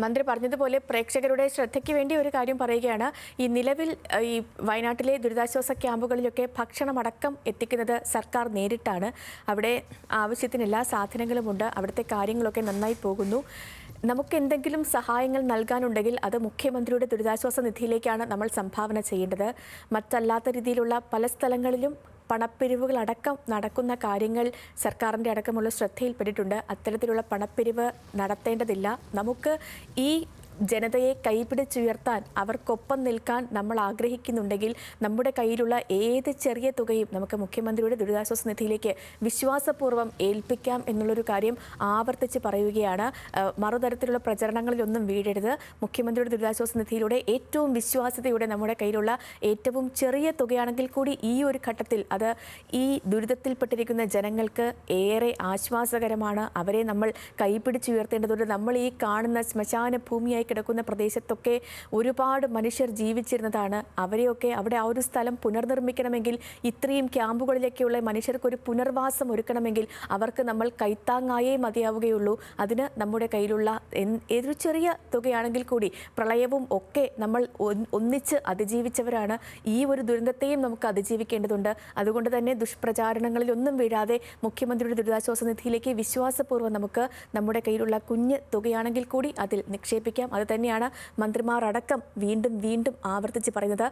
മന്ത്രി പറഞ്ഞതുപോലെ പ്രേക്ഷകരുടെ ശ്രദ്ധയ്ക്ക് വേണ്ടി ഒരു കാര്യം പറയുകയാണ്. ഈ നിലവിൽ ഈ വയനാട്ടിലെ ദുരിതാശ്വാസ ക്യാമ്പുകളിലൊക്കെ ഭക്ഷണമടക്കം എത്തിക്കുന്നത് സർക്കാർ നേരിട്ടാണ്. അവിടെ ആവശ്യത്തിന് എല്ലാ സാധനങ്ങളുമുണ്ട്. അവിടുത്തെ കാര്യങ്ങളൊക്കെ നന്നായി പോകുന്നു. നമുക്ക് എന്തെങ്കിലും സഹായങ്ങൾ നൽകാനുണ്ടെങ്കിൽ അത് മുഖ്യമന്ത്രിയുടെ ദുരിതാശ്വാസ നിധിയിലേക്കാണ് നമ്മൾ സംഭാവന ചെയ്യേണ്ടത്. മറ്റല്ലാത്ത രീതിയിലുള്ള പല സ്ഥലങ്ങളിലും പണപ്പിരിവുകളടക്കം നടക്കുന്ന കാര്യങ്ങൾ സർക്കാരിൻ്റെ അടക്കമുള്ള ശ്രദ്ധയിൽപ്പെട്ടിട്ടുണ്ട്. അത്തരത്തിലുള്ള പണപ്പിരിവ് നടത്തേണ്ടതില്ല. നമുക്ക് ഈ ജനതയെ കൈപിടിച്ചുയർത്താൻ അവർക്കൊപ്പം നിൽക്കാൻ നമ്മൾ ആഗ്രഹിക്കുന്നുണ്ടെങ്കിൽ നമ്മുടെ കയ്യിലുള്ള ഏത് ചെറിയ തുകയും നമുക്ക് മുഖ്യമന്ത്രിയുടെ ദുരിതാശ്വാസ നിധിയിലേക്ക് വിശ്വാസപൂർവ്വം ഏൽപ്പിക്കാം എന്നുള്ളൊരു കാര്യം ആവർത്തിച്ച് പറയുകയാണ്. മറുതരത്തിലുള്ള പ്രചരണങ്ങളിലൊന്നും വീഴരുത്. മുഖ്യമന്ത്രിയുടെ ദുരിതാശ്വാസ നിധിയിലൂടെ ഏറ്റവും വിശ്വാസ്യതയോടെ നമ്മുടെ കയ്യിലുള്ള ഏറ്റവും ചെറിയ തുകയാണെങ്കിൽ കൂടി ഈ ഒരു ഘട്ടത്തിൽ അത് ഈ ദുരിതത്തിൽപ്പെട്ടിരിക്കുന്ന ജനങ്ങൾക്ക് ഏറെ ആശ്വാസകരമാണ്. അവരെ നമ്മൾ കൈപിടിച്ചുയർത്തേണ്ടതുണ്ട്. നമ്മൾ ഈ കാണുന്ന ശ്മശാന ഭൂമിയായി കിടക്കുന്ന പ്രദേശത്തൊക്കെ ഒരുപാട് മനുഷ്യർ ജീവിച്ചിരുന്നതാണ്. അവരെയൊക്കെ അവിടെ ആ ഒരു സ്ഥലം പുനർനിർമ്മിക്കണമെങ്കിൽ, ഇത്രയും ക്യാമ്പുകളിലേക്കുള്ള മനുഷ്യർക്കൊരു പുനർവാസം ഒരുക്കണമെങ്കിൽ അവർക്ക് നമ്മൾ കൈത്താങ്ങായേ മതിയാവുകയുള്ളൂ. അതിന് നമ്മുടെ കയ്യിലുള്ള ഏതൊരു ചെറിയ തുകയാണെങ്കിൽ കൂടി, പ്രളയവും ഒക്കെ നമ്മൾ ഒന്നിച്ച് അതിജീവിച്ചവരാണ്. ഈ ഒരു ദുരന്തത്തെയും നമുക്ക് അതിജീവിക്കേണ്ടതുണ്ട്. അതുകൊണ്ട് തന്നെ ദുഷ്പ്രചാരണങ്ങളിലൊന്നും വീഴാതെ മുഖ്യമന്ത്രിയുടെ ദുരിതാശ്വാസ നിധിയിലേക്ക് വിശ്വാസപൂർവ്വം നമുക്ക് നമ്മുടെ കയ്യിലുള്ള കുഞ്ഞ് തുകയാണെങ്കിൽ കൂടി അതിൽ നിക്ഷേപിക്കാം. അത് തന്നെയാണ് മന്ത്രിമാർ അടക്കം വീണ്ടും വീണ്ടും ആവർത്തിച്ച് പറയുന്നത്.